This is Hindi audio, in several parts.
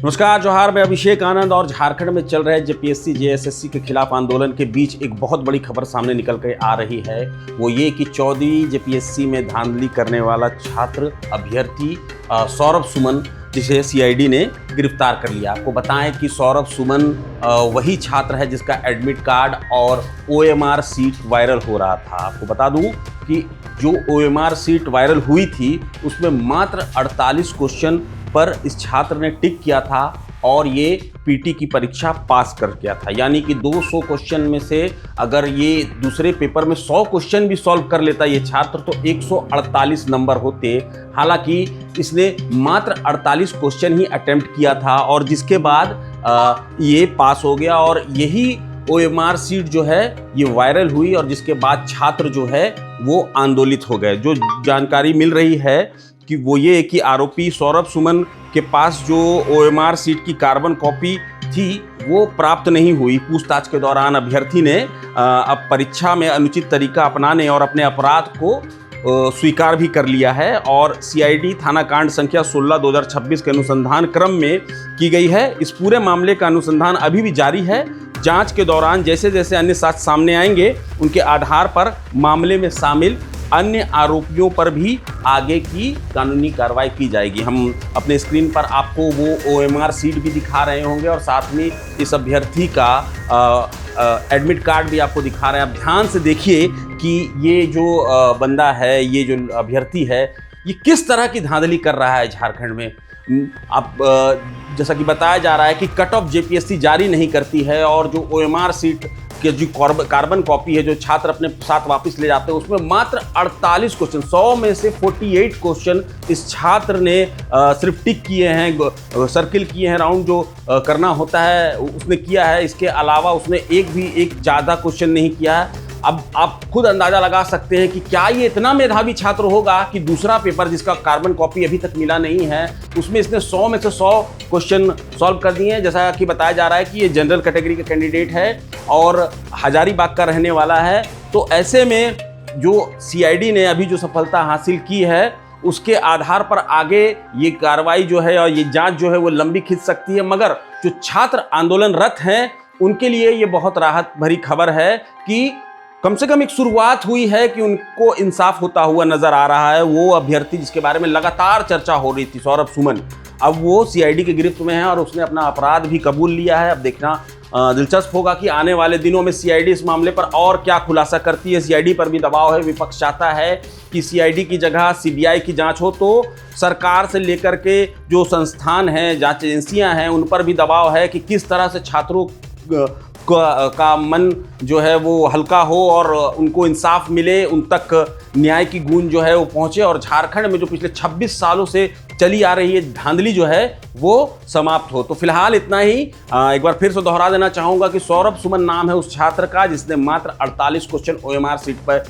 नमस्कार, जोहार। मैं अभिषेक आनंद और झारखंड में चल रहे जेपीएससी जेएसएससी के खिलाफ आंदोलन के बीच एक बहुत बड़ी खबर सामने निकल कर आ रही है। वो ये कि 14वीं जेपीएससी में धांधली करने वाला छात्र अभ्यर्थी सौरभ सुमन, जिसे सीआईडी ने गिरफ्तार कर लिया। आपको बताएं कि सौरभ सुमन वही छात्र है जिसका एडमिट कार्ड और ओएमआर सीट वायरल हो रहा था। आपको बता दूं कि जो ओएमआर सीट वायरल हुई थी उसमें मात्र 48 क्वेश्चन पर इस छात्र ने टिक किया था और ये पीटी की परीक्षा पास कर गया था। यानी कि 200 क्वेश्चन में से अगर ये दूसरे पेपर में 100 क्वेश्चन भी सॉल्व कर लेता ये छात्र तो 148 नंबर होते। हालांकि इसने मात्र 48 क्वेश्चन ही अटेम्प्ट किया था और जिसके बाद ये पास हो गया और यही ओएमआर सीट जो है ये वायरल हुई और जिसके बाद छात्र जो है वो आंदोलित हो गए। जो जानकारी मिल रही है कि वो ये कि आरोपी सौरभ सुमन के पास जो ओएमआर सीट की कार्बन कॉपी थी वो प्राप्त नहीं हुई। पूछताछ के दौरान अभ्यर्थी ने अब परीक्षा में अनुचित तरीका अपनाने और अपने अपराध को स्वीकार भी कर लिया है और सीआईडी थाना कांड संख्या 16/2026 के अनुसंधान क्रम में की गई है। इस पूरे मामले का अनुसंधान अभी भी जारी है। जांच के दौरान जैसे जैसे अन्य साक्ष्य सामने आएंगे उनके आधार पर मामले में शामिल अन्य आरोपियों पर भी आगे की कानूनी कार्रवाई की जाएगी। हम अपने स्क्रीन पर आपको वो ओएमआर सीट भी दिखा रहे होंगे और साथ में इस अभ्यर्थी का एडमिट कार्ड भी आपको दिखा रहे हैं। आप ध्यान से देखिए कि ये जो बंदा है, ये जो अभ्यर्थी है, ये किस तरह की धांधली कर रहा है झारखंड में। अब जैसा कि बताया जा रहा है कि कट ऑफ जेपीएससी जारी नहीं करती है और जो ओएमआर सीट के जो कार्बन कॉपी है जो छात्र अपने साथ वापस ले जाते हैं उसमें मात्र 48 क्वेश्चन, 100 में से 48 क्वेश्चन इस छात्र ने सिर्फ टिक किए हैं, सर्किल किए हैं, राउंड जो करना होता है उसने किया है। इसके अलावा उसने एक ज़्यादा क्वेश्चन नहीं किया है। अब आप खुद अंदाजा लगा सकते हैं कि क्या ये इतना मेधावी छात्र होगा कि दूसरा पेपर जिसका कार्बन कॉपी अभी तक मिला नहीं है उसमें इसने 100 में से 100 क्वेश्चन सॉल्व कर दिए हैं। जैसा कि बताया जा रहा है कि ये जनरल कैटेगरी का कैंडिडेट है और हजारीबाग का रहने वाला है। तो ऐसे में जो सीआईडी ने अभी जो सफलता हासिल की है उसके आधार पर आगे ये कार्रवाई जो है और ये जांच जो है वो लंबी खिंच सकती है। मगर जो छात्र आंदोलनरत हैं उनके लिए ये बहुत राहत भरी खबर है कि कम से कम एक शुरुआत हुई है कि उनको इंसाफ होता हुआ नजर आ रहा है। वो अभ्यर्थी जिसके बारे में लगातार चर्चा हो रही थी, सौरभ सुमन, अब वो सीआईडी के गिरफ्त में है और उसने अपना अपराध भी कबूल लिया है। अब देखना दिलचस्प होगा कि आने वाले दिनों में सीआईडी इस मामले पर और क्या खुलासा करती है। सीआईडी पर भी दबाव है। विपक्ष चाहता है कि सीआईडी की जगह सीबीआई की जांच हो, तो सरकार से लेकर के जो संस्थान हैं, जांच एजेंसियां हैं, उन पर भी दबाव है कि किस तरह से छात्रों का मन जो है वो हल्का हो और उनको इंसाफ मिले, उन तक न्याय की गूंज जो है वो पहुंचे और झारखंड में जो पिछले 26 सालों से चली आ रही है धांधली जो है वो समाप्त हो। तो फिलहाल इतना ही। एक बार फिर से दोहरा देना चाहूँगा कि सौरभ सुमन नाम है उस छात्र का जिसने मात्र 48 क्वेश्चन ओएमआर सीट पर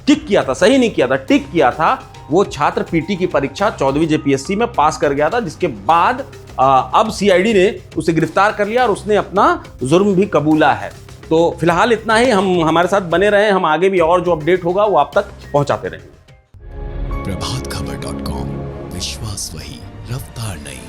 टिक किया था, सही नहीं किया था, टिक किया था। वो छात्र पीटी की परीक्षा 14वीं जेपीएससी में पास कर गया था, जिसके बाद अब सीआईडी ने उसे गिरफ्तार कर लिया और उसने अपना जुर्म भी कबूला है। तो फिलहाल इतना ही। हम हमारे साथ बने रहें, हम आगे भी और जो अपडेट होगा वो आप तक पहुंचाते रहेंगे। प्रभातखबर.com, विश्वास वही, रफ्तार नहीं।